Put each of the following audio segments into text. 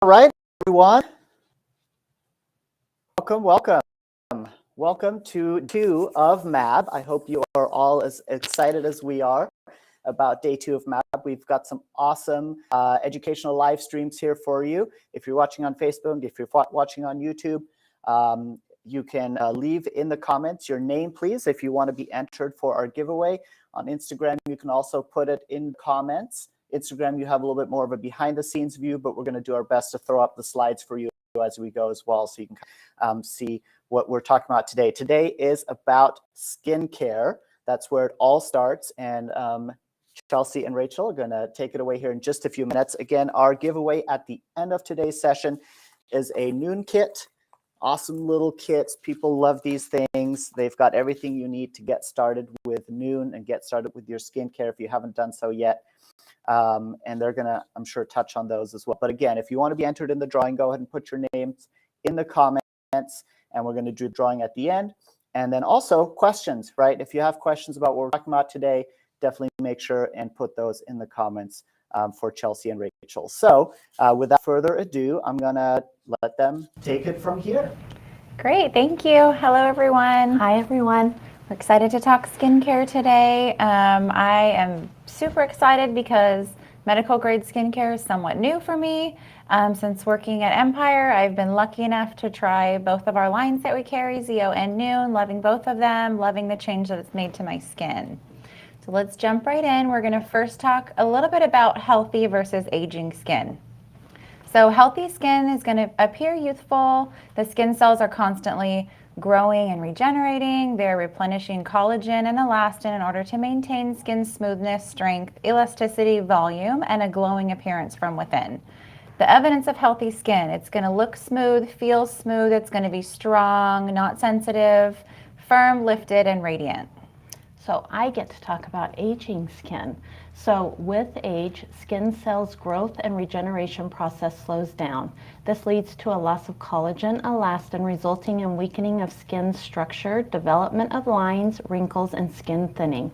right, everyone. Welcome. Welcome to day 2 of MAB. I hope you are all as excited as we are about day 2 of MAB. We've got some awesome educational live streams here for you. If you're watching on Facebook, if you're watching on YouTube, you can leave in the comments your name, please, if you want to be entered for our giveaway. On Instagram, you can also put it in comments. Instagram, you have a little bit more of a behind-the-scenes view, but we're going to do our best to throw up the slides for you as we go as well, so you can see what we're talking about today. Today is about skincare. That's where it all starts, and Chelsea and Rachel are going to take it away here in just a few minutes. Again, our giveaway at the end of today's session is a Noon kit. Awesome little kits. People love these things. They've got everything you need to get started with Noon and get started with your skincare if you haven't done so yet. And they're going to, I'm sure, touch on those as well. But again, if you want to be entered in the drawing, go ahead and put your names in the comments, and we're going to do a drawing at the end. And then also questions, right? If you have questions about what we're talking about today, definitely make sure and put those in the comments for Chelsea and Rachel. So without further ado, I'm going to let them take it from here. Great, thank you. Hello, everyone. Hi, everyone. We're excited to talk skincare today. I am super excited because medical grade skincare is somewhat new for me. Since working at Empire, I've been lucky enough to try both of our lines that we carry, Zeo and Noon, loving both of them, loving the change that it's made to my skin. So let's jump right in. We're gonna first talk a little bit about healthy versus aging skin. So healthy skin is gonna appear youthful. The skin cells are constantly growing and regenerating. They're replenishing collagen and elastin in order to maintain skin smoothness, strength, elasticity, volume, and a glowing appearance from within. The evidence of healthy skin: it's going to look smooth, feel smooth, it's going to be strong, not sensitive, firm, lifted, and radiant. So I get to talk about aging skin. So with age, skin cells' growth and regeneration process slows down. This leads to a loss of collagen, elastin, resulting in weakening of skin structure, development of lines, wrinkles, and skin thinning.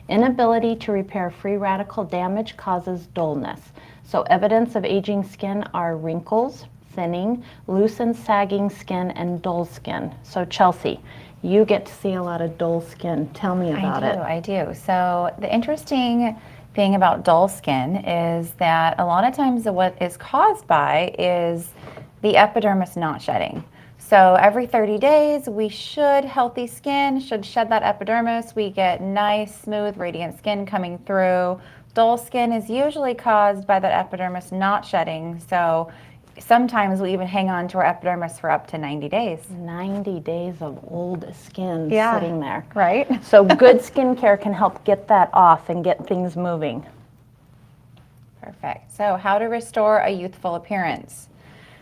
Inability to repair free radical damage causes dullness. So evidence of aging skin are wrinkles, thinning, loose and sagging skin, and dull skin. So Chelsea, you get to see a lot of dull skin. Tell me about it. I do. So the interesting thing about dull skin is that a lot of times what is caused by is the epidermis not shedding. So every 30 days, healthy skin should shed that epidermis. We get nice, smooth, radiant skin coming through. Dull skin is usually caused by that epidermis not shedding. So sometimes we even hang on to our epidermis for up to 90 days. 90 days of old skin sitting there. Right? So good skincare can help get that off and get things moving. Perfect. So how to restore a youthful appearance.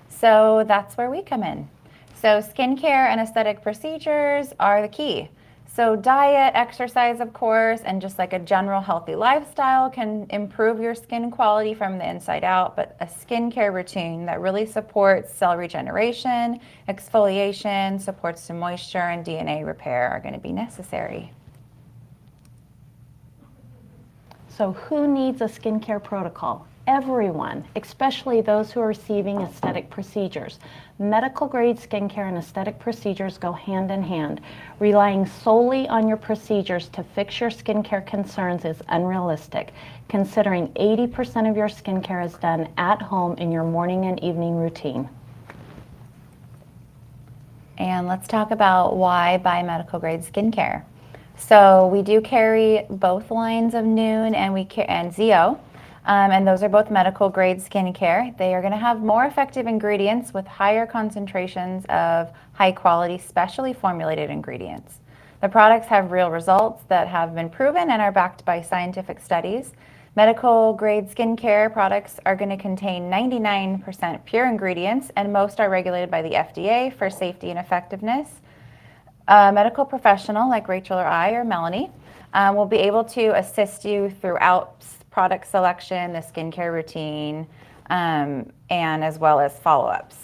So that's where we come in. So skincare and aesthetic procedures are the key. So diet, exercise, of course, and just like a general healthy lifestyle can improve your skin quality from the inside out, but a skincare routine that really supports cell regeneration, exfoliation, supports some moisture, and DNA repair are going to be necessary. So who needs a skincare protocol? Everyone, especially those who are receiving aesthetic procedures. Medical grade skincare and aesthetic procedures go hand in hand. Relying solely on your procedures to fix your skincare concerns is unrealistic, considering 80% of your skincare is done at home in your morning and evening routine. And let's talk about why buy medical grade skincare. So we do carry both lines of Noon and Zeo. And those are both medical grade skincare. They are going to have more effective ingredients with higher concentrations of high quality, specially formulated ingredients. The products have real results that have been proven and are backed by scientific studies. Medical grade skincare products are going to contain 99% pure ingredients, and most are regulated by the FDA for safety and effectiveness. A medical professional like Rachel or I or Maloney will be able to assist you throughout product selection, the skincare routine, and as well as follow-ups.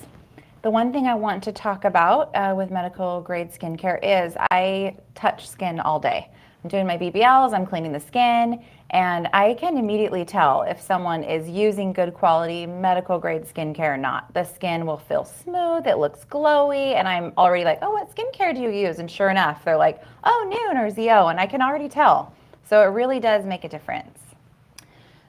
The one thing I want to talk about with medical grade skincare is I touch skin all day. I'm doing my BBLs, I'm cleaning the skin, and I can immediately tell if someone is using good quality medical grade skincare or not. The skin will feel smooth, it looks glowy, and I'm already like, oh, what skincare do you use? And sure enough, they're like, oh, Noon or ZO, and I can already tell. So it really does make a difference.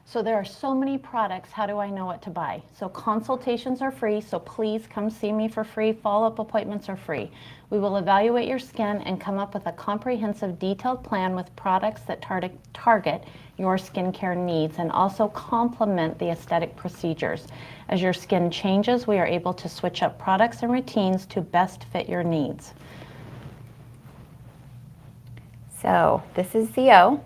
So there are so many products. How do I know what to buy? So consultations are free, so please come see me for free. Follow-up appointments are free. We will evaluate your skin and come up with a comprehensive, detailed plan with products that target your skincare needs and also complement the aesthetic procedures. As your skin changes, we are able to switch up products and routines to best fit your needs. So this is ZO.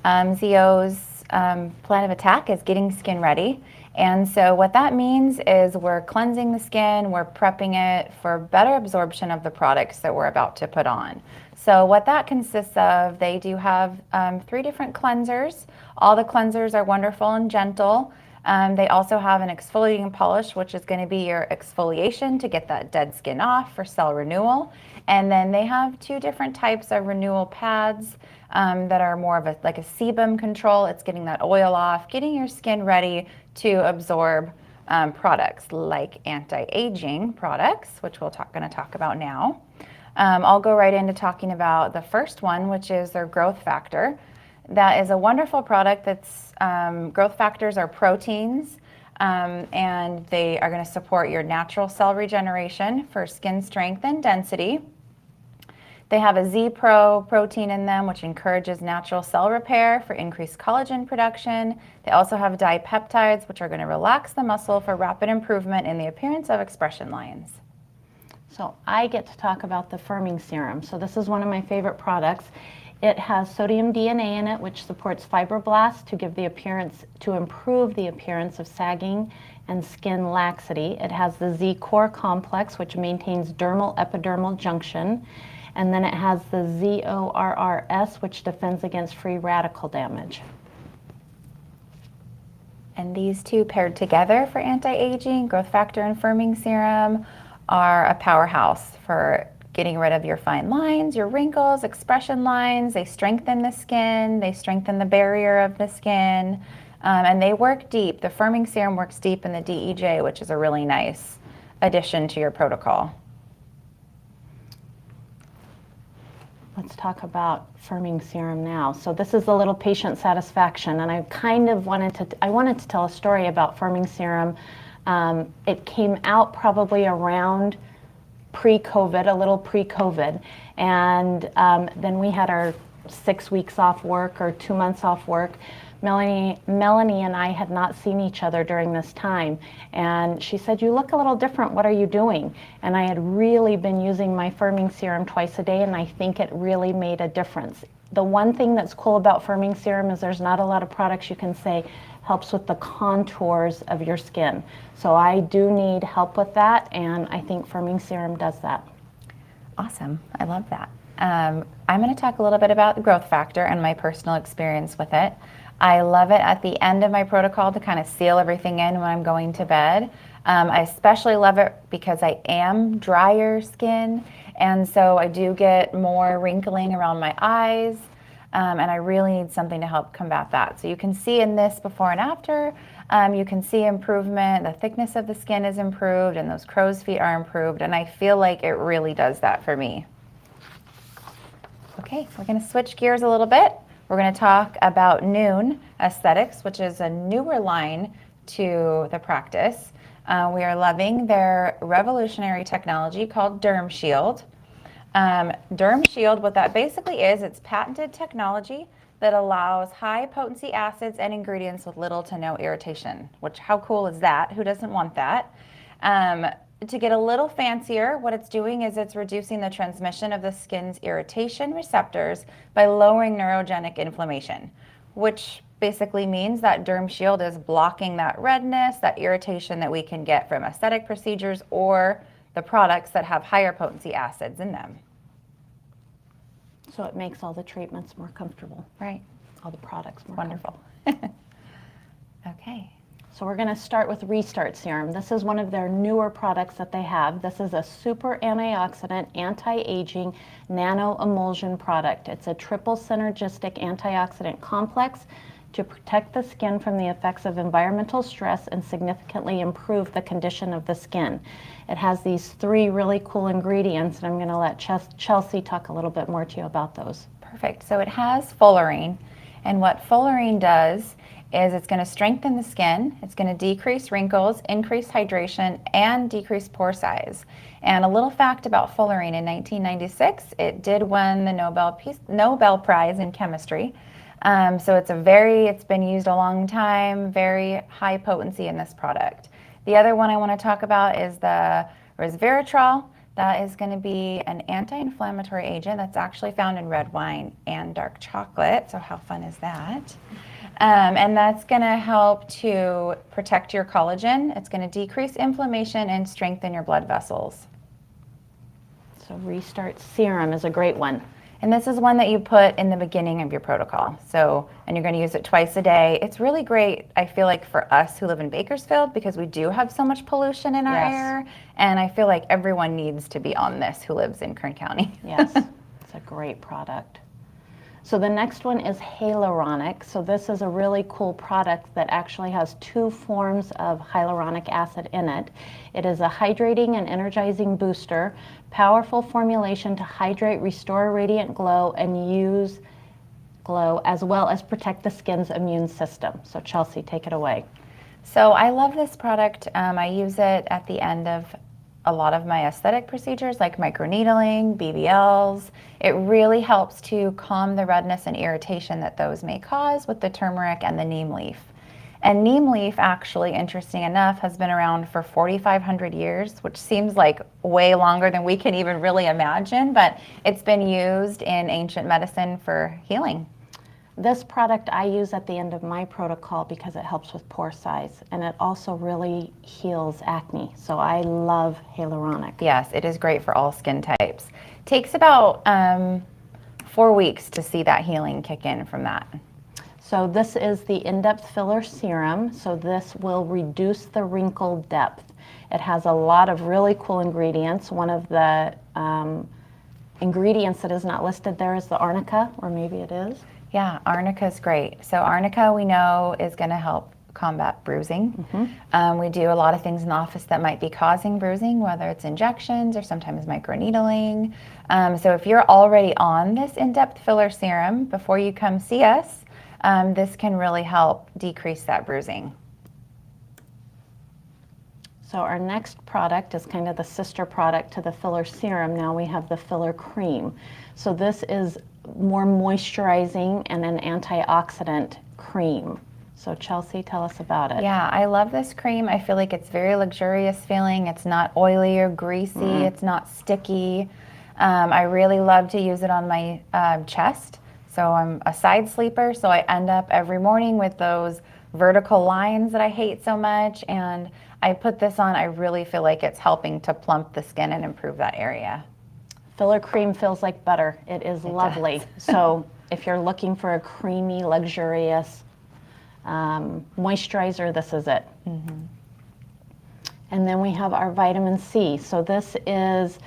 ZO's plan of attack is getting skin ready. And so what that means is we're cleansing the skin, we're prepping it for better absorption of the products that we're about to put on. So what that consists of, they do have 3 different cleansers. All the cleansers are wonderful and gentle. They also have an exfoliating polish, which is going to be your exfoliation to get that dead skin off for cell renewal. And then they have 2 different types of renewal pads that are more of like a sebum control. It's getting that oil off, getting your skin ready to absorb products like anti-aging products, which we're going to talk about now. I'll go right into talking about the first one, which is their growth factor. That is a wonderful product that's, growth factors are proteins, and they are going to support your natural cell regeneration for skin strength and density. They have a Z-Pro protein in them, which encourages natural cell repair for increased collagen production. They also have dipeptides, which are going to relax the muscle for rapid improvement in the appearance of expression lines. So I get to talk about the firming serum. So this is one of my favorite products. It has sodium DNA in it, which supports fibroblasts to improve the appearance of sagging and skin laxity. It has the Z-Core complex, which maintains dermal epidermal junction. And then it has the ZORRS, which defends against free radical damage. And these 2 paired together for anti-aging, growth factor and firming serum, are a powerhouse for getting rid of your fine lines, your wrinkles, expression lines. They strengthen the skin, they strengthen the barrier of the skin, and they work deep. The firming serum works deep in the DEJ, which is a really nice addition to your protocol. Let's talk about firming serum now. So this is a little patient satisfaction, and I kind of wanted to tell a story about firming serum. It came out probably around pre-COVID, a little pre-COVID, and then we had our 6 weeks off work or 2 months off work. Melanie and I had not seen each other during this time, and she said, "You look a little different, what are you doing?" And I had really been using my firming serum twice a day, and I think it really made a difference. The one thing that's cool about firming serum is there's not a lot of products you can say helps with the contours of your skin. So I do need help with that, and I think firming serum does that. Awesome, I love that. I'm going to talk a little bit about the growth factor and my personal experience with it. I love it at the end of my protocol to kind of seal everything in when I'm going to bed. I especially love it because I am drier skin, and so I do get more wrinkling around my eyes, and I really need something to help combat that. So you can see in this before and after, you can see improvement. The thickness of the skin is improved, and those crow's feet are improved, and I feel like it really does that for me. Okay, we're going to switch gears a little bit. We're going to talk about Noon Aesthetics, which is a newer line to the practice. We are loving their revolutionary technology called Derm Shield. Derm Shield, what that basically is, it's patented technology that allows high potency acids and ingredients with little to no irritation, which how cool is that? Who doesn't want that? To get a little fancier, what it's doing is it's reducing the transmission of the skin's irritation receptors by lowering neurogenic inflammation, which basically means that Derm Shield is blocking that redness, that irritation that we can get from aesthetic procedures or the products that have higher potency acids in them. So it makes all the treatments more comfortable. Right. All the products more Wonderful. comfortable. Okay. So we're going to start with Restart Serum. This is one of their newer products that they have. This is a super antioxidant, anti-aging, nano-emulsion product. It's a triple synergistic antioxidant complex to protect the skin from the effects of environmental stress and significantly improve the condition of the skin. It has these 3 really cool ingredients, and I'm going to let Chelsea talk a little bit more to you about those. Perfect. So it has fullerene, and what fullerene does is it's going to strengthen the skin, it's going to decrease wrinkles, increase hydration, and decrease pore size. And a little fact about fullerene, in 1996, it did win the Nobel Prize in chemistry. So it's been used a long time, very high potency in this product. The other one I want to talk about is the resveratrol. That is going to be an anti-inflammatory agent that's actually found in red wine and dark chocolate. So how fun is that? And that's going to help to protect your collagen. It's going to decrease inflammation and strengthen your blood vessels. So Restart Serum is a great one. And this is one that you put in the beginning of your protocol. And you're going to use it twice a day. It's really great, I feel like, for us who live in Bakersfield, because we do have so much pollution in our air. And I feel like everyone needs to be on this who lives in Kern County. Yes, it's a great product. So the next one is Hyaluronic. So this is a really cool product that actually has 2 forms of hyaluronic acid in it. It is a hydrating and energizing booster, powerful formulation to hydrate, restore radiant glow, and use glow, as well as protect the skin's immune system. So Chelsea, take it away. So I love this product. I use it at the end of a lot of my aesthetic procedures like microneedling, BBLs. It really helps to calm the redness and irritation that those may cause with the turmeric and the neem leaf. And neem leaf, actually, interesting enough, has been around for 4,500 years, which seems like way longer than we can even really imagine, but it's been used in ancient medicine for healing. This product I use at the end of my protocol because it helps with pore size, and it also really heals acne. So I love Hyaluronic. Yes, it is great for all skin types. Takes about 4 weeks to see that healing kick in from that. So this is the in-depth filler serum. So this will reduce the wrinkle depth. It has a lot of really cool ingredients. One of the ingredients that is not listed there is the arnica, or maybe it is. Yeah, arnica is great. So arnica, we know, is going to help combat bruising. We do a lot of things in the office that might be causing bruising, whether it's injections or sometimes microneedling. So if you're already on this in-depth filler serum, before you come see us, this can really help decrease that bruising. So our next product is kind of the sister product to the filler serum. Now we have the filler cream. So this is more moisturizing and an antioxidant cream. So Chelsea, tell us about it. Yeah, I love this cream. I feel like it's very luxurious feeling. It's not oily or greasy. It's not sticky. I really love to use it on my chest. So I'm a side sleeper, so I end up every morning with those vertical lines that I hate so much. And I put this on, I really feel like it's helping to plump the skin and improve that area. Filler cream feels like butter. It is lovely. So if you're looking for a creamy, luxurious moisturizer, this is it. And then we have our vitamin C. So this is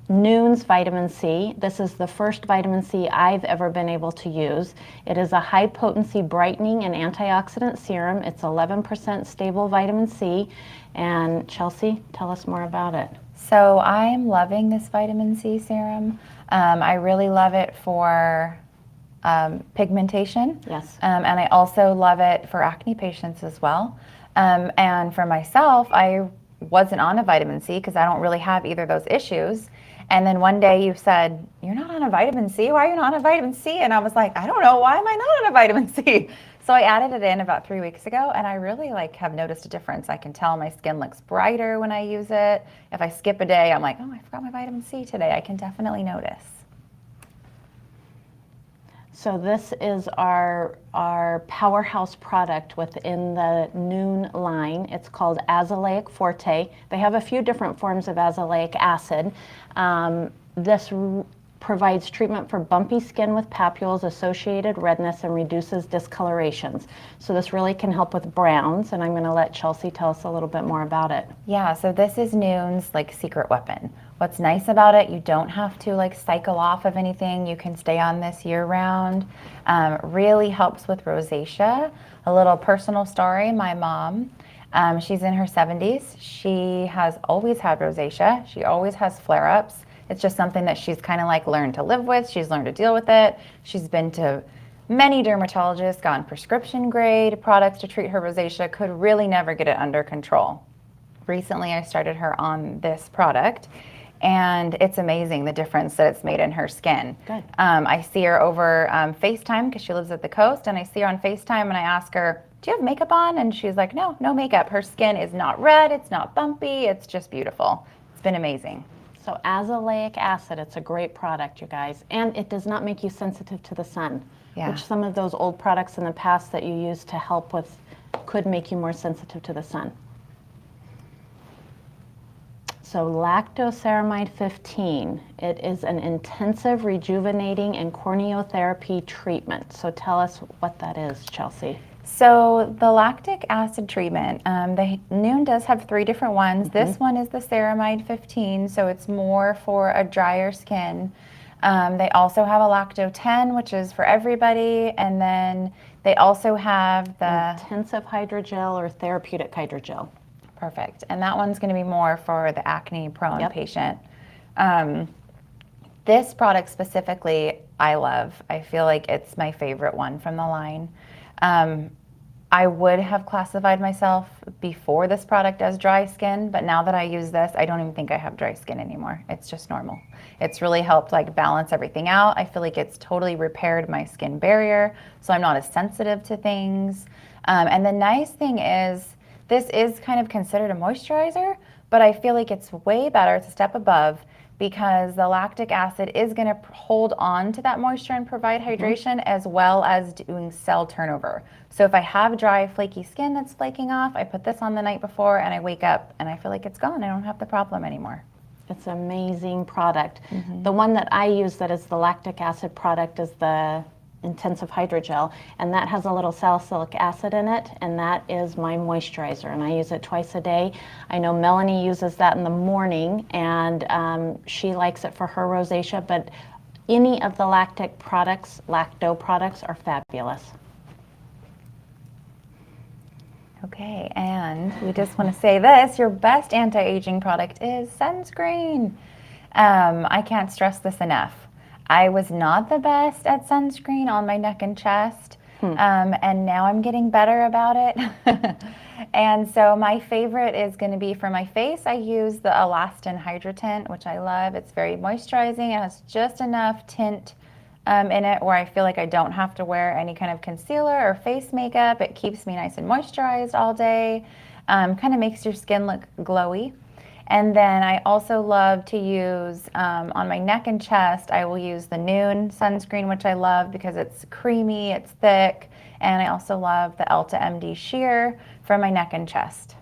Noon's vitamin C. This is the first vitamin C I've ever been able to use. It is a high potency brightening and antioxidant serum. It's 11% stable vitamin C. And Chelsea, tell us more about it. So I'm loving this vitamin C serum. I really love it for pigmentation. Yes. And I also love it for acne patients as well. And for myself, I wasn't on a vitamin C because I don't really have either of those issues. And then one day you said, "You're not on a vitamin C? Why are you not on a vitamin C?" And I was like, "I don't know. Why am I not on a vitamin C?" So I added it in about 3 weeks ago, and I really have noticed a difference. I can tell my skin looks brighter when I use it. If I skip a day, I'm like, "Oh, I forgot my vitamin C today." I can definitely notice. So this is our powerhouse product within the Noon line. It's called Aloe Forte. They have a few different forms of azelaic acid. This provides treatment for bumpy skin with papules, associated redness, and reduces discolorations. So this really can help with browns, and I'm going to let Chelsea tell us a little bit more about it. Yeah, so this is Noon's like secret weapon. What's nice about it, you don't have to like cycle off of anything. You can stay on this year round. Really helps with rosacea. A little personal story, my mom, she's in her 70s. She has always had rosacea. She always has flare-ups. It's just something that she's kind of like learned to live with. She's learned to deal with it. She's been to many dermatologists, gotten prescription grade products to treat her rosacea, could really never get it under control. Recently, I started her on this product, and it's amazing the difference that it's made in her skin. Good. I see her over FaceTime because she lives at the coast, and I see her on FaceTime and I ask her, do you have makeup on? And she's like, no, no makeup. Her skin is not red, it's not bumpy, it's just beautiful. It's been amazing. So azelaic acid, it's a great product, you guys, and it does not make you sensitive to the sun, which some of those old products in the past that you used to help with could make you more sensitive to the sun. So lactoceramide 15, it is an intensive rejuvenating and corneotherapy treatment. So tell us what that is, Chelsea. So the lactic acid treatment, the Noon does have 3 different ones. This one is the ceramide 15, so it's more for a drier skin. They also have a lacto 10, which is for everybody, and then they also have the intensive hydrogel or therapeutic hydrogel. Perfect. And that one's going to be more for the acne prone patient. This product specifically, I love. I feel like it's my favorite one from the line. I would have classified myself before this product as dry skin, but now that I use this, I don't even think I have dry skin anymore. It's just normal. It's really helped like balance everything out. I feel like it's totally repaired my skin barrier, so I'm not as sensitive to things. And the nice thing is, this is kind of considered a moisturizer, but I feel like it's way better, it's a step above, because the lactic acid is going to hold on to that moisture and provide hydration as well as doing cell turnover. So if I have dry, flaky skin that's flaking off, I put this on the night before and I wake up and I feel like it's gone. I don't have the problem anymore. It's an amazing product. The one that I use that is the lactic acid product is the intensive hydrogel, and that has a little salicylic acid in it, and that is my moisturizer, and I use it twice a day. I know Melanie uses that in the morning, and she likes it for her rosacea, but any of the lacto products are fabulous. Okay, and we just want to say this, your best anti-aging product is sunscreen. I can't stress this enough. I was not the best at sunscreen on my neck and chest, and now I'm getting better about it. And so my favorite is going to be for my face. I use the Elastin Hydra Tint, which I love. It's very moisturizing. It has just enough tint in it where I feel like I don't have to wear any kind of concealer or face makeup. It keeps me nice and moisturized all day, kind of makes your skin look glowy. And then I also love to use, on my neck and chest, I will use the Noon sunscreen, which I love because it's creamy, it's thick, and I also love the Elta MD Sheer for my neck and chest.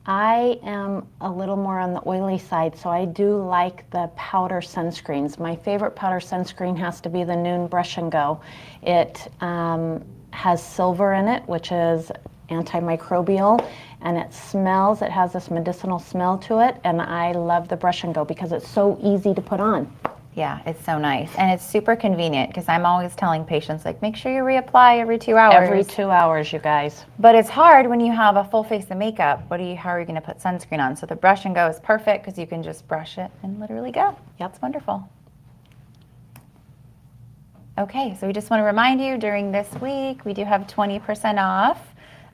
I am a little more on the oily side, so I do like the powder sunscreens. My favorite powder sunscreen has to be the Noon Brush and Go. It has silver in it, which is antimicrobial, and it smells, it has this medicinal smell to it, and I love the Brush and Go because it's so easy to put on. Yeah, it's so nice, and it's super convenient because I'm always telling patients, like, make sure you reapply every 2 hours. Every 2 hours, you guys. But it's hard when you have a full face of makeup. How are you going to put sunscreen on? So the Brush and Go is perfect because you can just brush it and literally go. Yep. It's wonderful. Okay, so we just want to remind you, during this week, we do have 20% off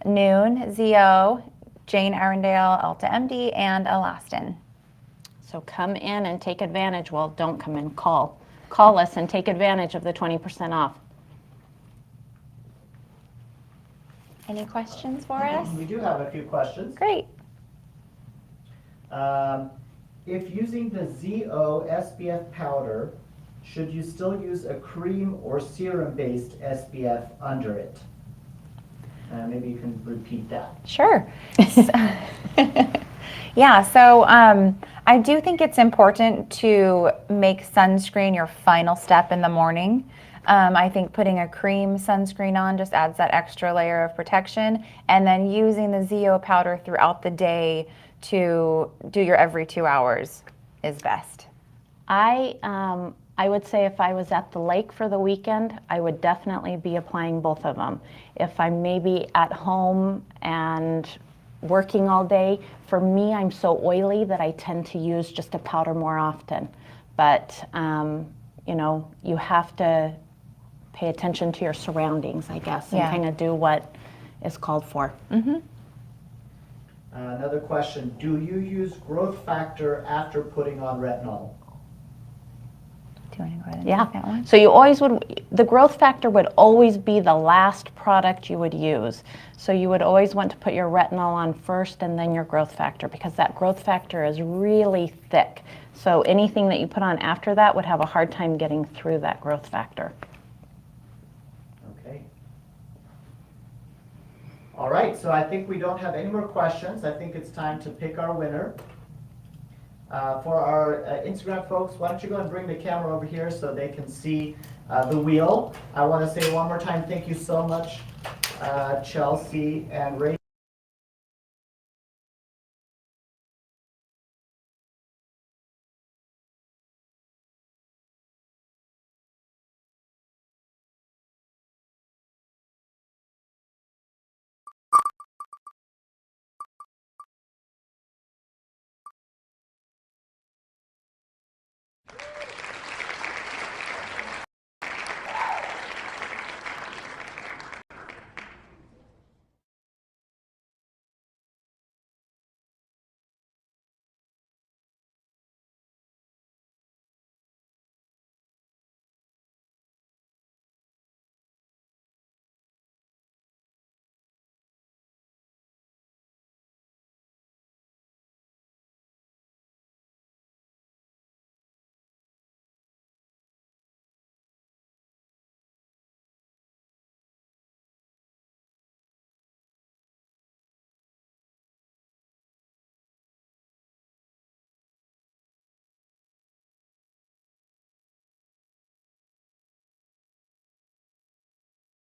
Noon, ZO, Jane Arundel, Elta MD, and Elastin. So come in and take advantage. Well, don't come in, call. Call us and take advantage of the 20% off. Any questions for us? We do have a few questions. Great. If using the ZO SPF powder, should you still use a cream or serum-based SPF under it? Maybe you can repeat that. Sure. Yeah, so I do think it's important to make sunscreen your final step in the morning. I think putting a cream sunscreen on just adds that extra layer of protection, and then using the ZO powder throughout the day to do your every 2 hours is best. I would say if I was at the lake for the weekend, I would definitely be applying both of them. If I'm maybe at home and working all day, for me, I'm so oily that I tend to use just a powder more often. But, you know, you have to pay attention to your surroundings, I guess, and kind of do what is called for. Another question, do you use growth factor after putting on retinol? Do you want to go ahead and take that one? So you always would, the growth factor would always be the last product you would use. So you would always want to put your retinol on first and then your growth factor, because that growth factor is really thick. So anything that you put on after that would have a hard time getting through that growth factor. Okay. All right, so I think we don't have any more questions. I think it's time to pick our winner. For our Instagram folks, why don't you go and bring the camera over here so they can see the wheel. I want to say one more time, thank you so much, Chelsea and Ray.